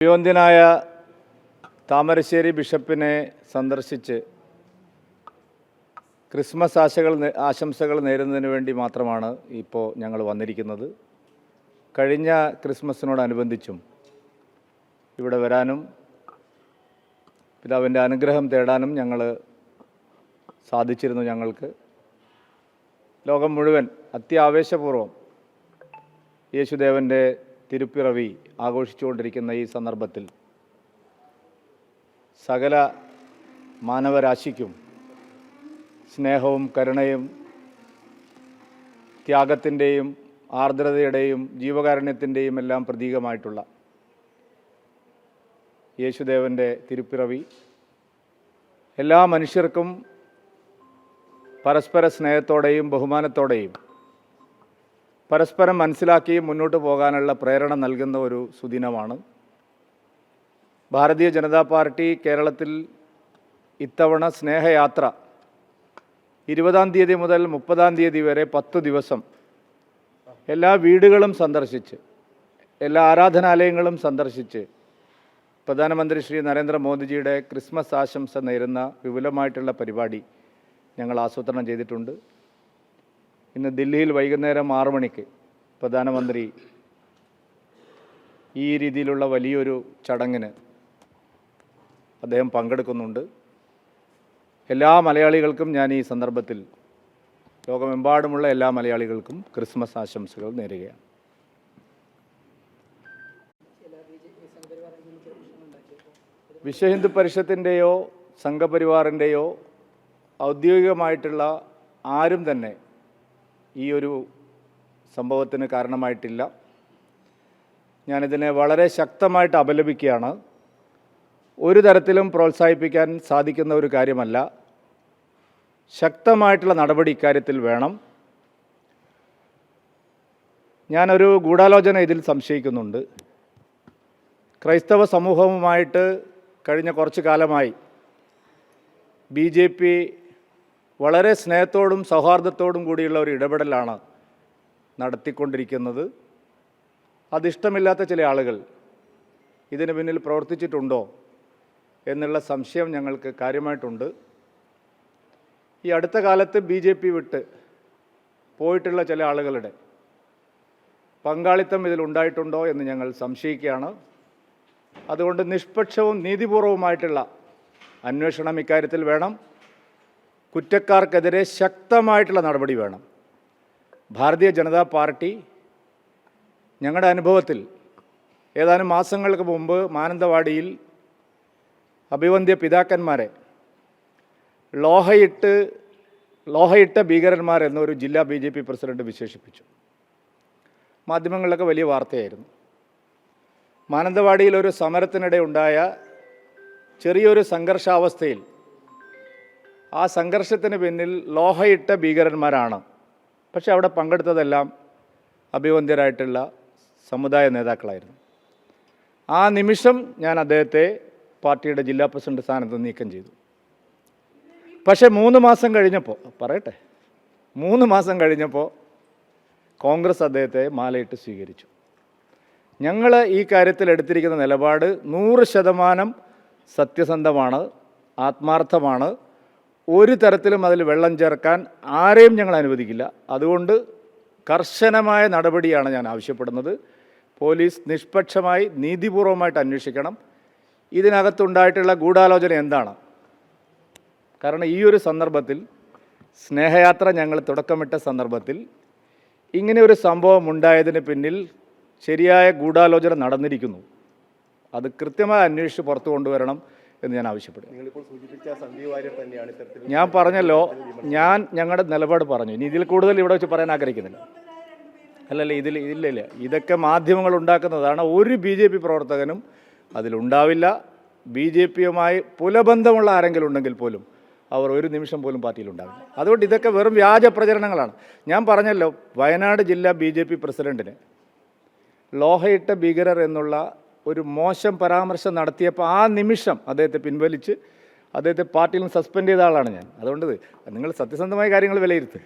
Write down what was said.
അഭിവന്ദ്യനായ താമരശ്ശേരി ബിഷപ്പിനെ സന്ദർശിച്ച് ക്രിസ്മസ് ആശംസകൾ നേരുന്നതിന് വേണ്ടി മാത്രമാണ് ഇപ്പോൾ ഞങ്ങൾ വന്നിരിക്കുന്നത്. കഴിഞ്ഞ ക്രിസ്മസിനോടനുബന്ധിച്ചും ഇവിടെ വരാനും പിതാവിൻ്റെ അനുഗ്രഹം തേടാനും സാധിച്ചിരുന്നു. ഞങ്ങൾക്ക് ലോകം മുഴുവൻ അത്യാവേശപൂർവ്വം യേശുദേവൻ്റെ തിരുപ്പിറവി ആഘോഷിച്ചുകൊണ്ടിരിക്കുന്ന ഈ സന്ദർഭത്തിൽ സകല മാനവരാശിക്കും സ്നേഹവും കരുണയും ത്യാഗത്തിൻ്റെയും ആർദ്രതയുടെയും ജീവകാരുണ്യത്തിൻ്റെയും എല്ലാം പ്രതീകമായിട്ടുള്ള യേശുദേവൻ്റെ തിരുപ്പിറവി എല്ലാ മനുഷ്യർക്കും പരസ്പര സ്നേഹത്തോടെയും ബഹുമാനത്തോടെയും പരസ്പരം മനസ്സിലാക്കി മുന്നോട്ട് പോകാനുള്ള പ്രേരണ നൽകുന്ന ഒരു സുദിനമാണ്. ഭാരതീയ ജനതാ പാർട്ടി കേരളത്തിൽ ഇത്തവണ സ്നേഹയാത്ര 20-ാം തീയതി മുതൽ 30-ാം തീയതി വരെ 10 ദിവസം എല്ലാ വീടുകളും സന്ദർശിച്ച് എല്ലാ ആരാധനാലയങ്ങളും സന്ദർശിച്ച് പ്രധാനമന്ത്രി ശ്രീ നരേന്ദ്രമോദിജിയുടെ ക്രിസ്മസ് ആശംസ നേരുന്ന വിപുലമായിട്ടുള്ള പരിപാടി ഞങ്ങൾ ആസൂത്രണം ചെയ്തിട്ടുണ്ട്. ഇന്ന് ദില്ലിയിൽ വൈകുന്നേരം 6 മണിക്ക് പ്രധാനമന്ത്രി ഈ രീതിയിലുള്ള വലിയൊരു ചടങ്ങിന് അദ്ദേഹം പങ്കെടുക്കുന്നുണ്ട്. എല്ലാ മലയാളികൾക്കും ഞാൻ ഈ സന്ദർഭത്തിൽ ലോകമെമ്പാടുമുള്ള എല്ലാ മലയാളികൾക്കും ക്രിസ്മസ് ആശംസകൾ നേരുകയാണ്. വിശ്വഹിന്ദു പരിഷത്തിൻ്റെയോ സംഘപരിവാറിൻ്റെയോ ഔദ്യോഗികമായിട്ടുള്ള ആരും തന്നെ ഈ ഒരു സംഭവത്തിന് കാരണമായിട്ടില്ല. ഞാനിതിനെ വളരെ ശക്തമായിട്ട് അപലപിക്കുകയാണ്. ഒരു തരത്തിലും പ്രോത്സാഹിപ്പിക്കാൻ സാധിക്കുന്ന ഒരു കാര്യമല്ല. ശക്തമായിട്ടുള്ള നടപടി ഇക്കാര്യത്തിൽ വേണം. ഞാനൊരു ഗൂഢാലോചന ഇതിൽ സംശയിക്കുന്നുണ്ട്. ക്രൈസ്തവ സമൂഹവുമായിട്ട് കഴിഞ്ഞ കുറച്ചു കാലമായി BJP വളരെ സ്നേഹത്തോടും സൗഹാർദ്ദത്തോടും കൂടിയുള്ള ഒരു ഇടപെടലാണ് നടത്തിക്കൊണ്ടിരിക്കുന്നത്. അതിഷ്ടമില്ലാത്ത ചില ആളുകൾ ഇതിന് പിന്നിൽ പ്രവർത്തിച്ചിട്ടുണ്ടോ എന്നുള്ള സംശയം ഞങ്ങൾക്ക് കാര്യമായിട്ടുണ്ട്. ഈ അടുത്ത കാലത്ത് BJP വിട്ട് പോയിട്ടുള്ള ചില ആളുകളുടെ പങ്കാളിത്തം ഇതിലുണ്ടായിട്ടുണ്ടോ എന്ന് ഞങ്ങൾ സംശയിക്കുകയാണ്. അതുകൊണ്ട് നിഷ്പക്ഷവും നീതിപൂർവവുമായിട്ടുള്ള അന്വേഷണം ഇക്കാര്യത്തിൽ വേണം. കുറ്റക്കാർക്കെതിരെ ശക്തമായിട്ടുള്ള നടപടി വേണം. ഭാരതീയ ജനതാ പാർട്ടി ഞങ്ങളുടെ അനുഭവത്തിൽ ഏതാനും മാസങ്ങൾക്ക് മുമ്പ് മാനന്തവാടിയിൽ അഭിവന്ദ്യ പിതാക്കന്മാരെ ലോഹയിട്ട ഭീകരന്മാർ എന്നൊരു ജില്ലാ BJP പ്രസിഡന്റ് വിശേഷിപ്പിച്ചു. മാധ്യമങ്ങളിലൊക്കെ വലിയ വാർത്തയായിരുന്നു. മാനന്തവാടിയിൽ ഒരു സമരത്തിനിടെ ഉണ്ടായ ചെറിയൊരു സംഘർഷാവസ്ഥയിൽ ആ സംഘർഷത്തിന് പിന്നിൽ ലോഹയിട്ട ഭീകരന്മാരാണ്. പക്ഷെ അവിടെ പങ്കെടുത്തതെല്ലാം അഭിവന്ദ്യരായിട്ടുള്ള സമുദായ നേതാക്കളായിരുന്നു. ആ നിമിഷം ഞാൻ അദ്ദേഹത്തെ പാർട്ടിയുടെ ജില്ലാ പ്രസിഡന്റ് സ്ഥാനത്ത് നീക്കം ചെയ്തു. പക്ഷേ 3 മാസം കഴിഞ്ഞപ്പോൾ കോൺഗ്രസ് അദ്ദേഹത്തെ മാലയിട്ട് സ്വീകരിച്ചു. ഞങ്ങൾ ഈ കാര്യത്തിൽ എടുത്തിരിക്കുന്ന നിലപാട് 100% സത്യസന്ധമാണ്, ആത്മാർത്ഥമാണ്. ഒരു തരത്തിലും അതിൽ വെള്ളം ചേർക്കാൻ ആരെയും ഞങ്ങൾ അനുവദിക്കില്ല. അതുകൊണ്ട് കർശനമായ നടപടിയാണ് ഞാൻ ആവശ്യപ്പെടുന്നത്. പോലീസ് നിഷ്പക്ഷമായി നീതിപൂർവമായിട്ട് അന്വേഷിക്കണം. ഇതിനകത്തുണ്ടായിട്ടുള്ള ഗൂഢാലോചന എന്താണ്? കാരണം ഈ ഒരു സന്ദർഭത്തിൽ സ്നേഹയാത്ര ഞങ്ങൾ തുടക്കമിട്ട സന്ദർഭത്തിൽ ഇങ്ങനെ ഒരു സംഭവം ഉണ്ടായതിന് പിന്നിൽ ശരിയായ ഗൂഢാലോചന നടന്നിരിക്കുന്നു. അത് കൃത്യമായി അന്വേഷിച്ച് പുറത്തു കൊണ്ടുവരണം എന്ന് ഞാൻ ആവശ്യപ്പെടും. ഞാൻ പറഞ്ഞല്ലോ, ഞങ്ങളുടെ നിലപാട് പറഞ്ഞു. ഇനി ഇതിൽ കൂടുതൽ ഇവിടെ വെച്ച് പറയാൻ ആഗ്രഹിക്കുന്നില്ല. ഇല്ല. ഇതൊക്കെ മാധ്യമങ്ങൾ ഉണ്ടാക്കുന്നതാണ്. ഒരു BJP പ്രവർത്തകനും അതിലുണ്ടാവില്ല. BJPയുമായി പുലബന്ധമുള്ള ആരെങ്കിലും ഉണ്ടെങ്കിൽ പോലും അവർ ഒരു നിമിഷം പോലും പാർട്ടിയിലുണ്ടാവില്ല. അതുകൊണ്ട് ഇതൊക്കെ വെറും വ്യാജ പ്രചരണങ്ങളാണ്. ഞാൻ പറഞ്ഞല്ലോ, വയനാട് ജില്ലാ BJP പ്രസിഡന്റിന് ലോഹയിട്ട ഭീകരർ എന്നുള്ള ഒരു മോശം പരാമർശം നടത്തിയപ്പോൾ ആ നിമിഷം അദ്ദേഹത്തെ പിൻവലിച്ച് അദ്ദേഹത്തെ പാർട്ടിയിൽ നിന്ന് സസ്പെൻഡ് ചെയ്ത ആളാണ് ഞാൻ. അതുകൊണ്ട് നിങ്ങൾ സത്യസന്ധമായ കാര്യങ്ങൾ വിലയിരുത്തുക.